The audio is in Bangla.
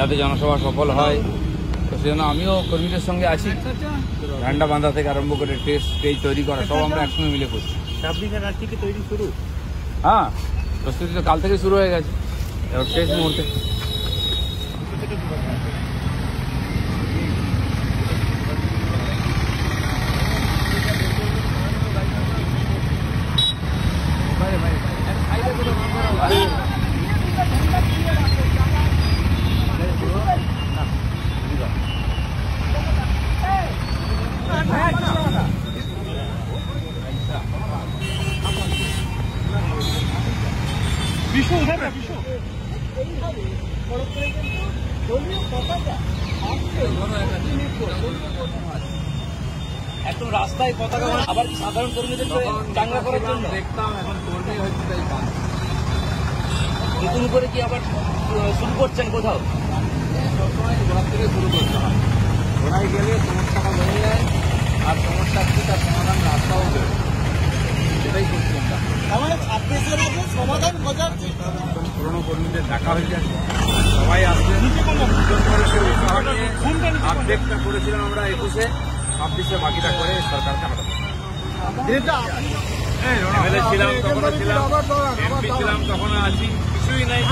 যাতে জনসভা সফল হয়। তো সেজন্য আমিও কর্মীদের সঙ্গে আছি। ঝান্ডা বাঁধা থেকে আরম্ভ করে স্টেজ তৈরি করা সব আমরা একসঙ্গে মিলে করছি। 26 রাত্রি কি তৈরি শুরু? হ্যাঁ, প্রস্তুতি তো কাল থেকে শুরু হয়ে গেছে, এবার শেষ মুহূর্তে। একদম রাস্তায় পতাকা আবার কি সাধারণ কর্মীদের চাঙ্গা করার জন্য দেখতাম, এখন কর্মী হচ্ছে তাই নতুন করে কি আবার শুরু করছেন কোথাও? সবসময় ঘোড়ার থেকে শুরু করতে হয়। ঘোড়ায় গেলে সমস্যাটা বেড়ে যায়, আর সমস্যা কি তার সমাধান রাস্তাও বেরোয়, সেটাই করছি আমরা। সমাধান বোঝাচ্ছে। পুরোনো কর্মীদের দেখা হয়ে যায়, সবাই আসবে। আপডেটটা করেছিলাম আমরা 21-এ, 26-এ বাকিটা করে সরকারকে হাঁটাবো। এমএলএ ছিলাম তখনও ছিলাম, এমপি ছিলাম তখনও আছি, কিছুই নাই।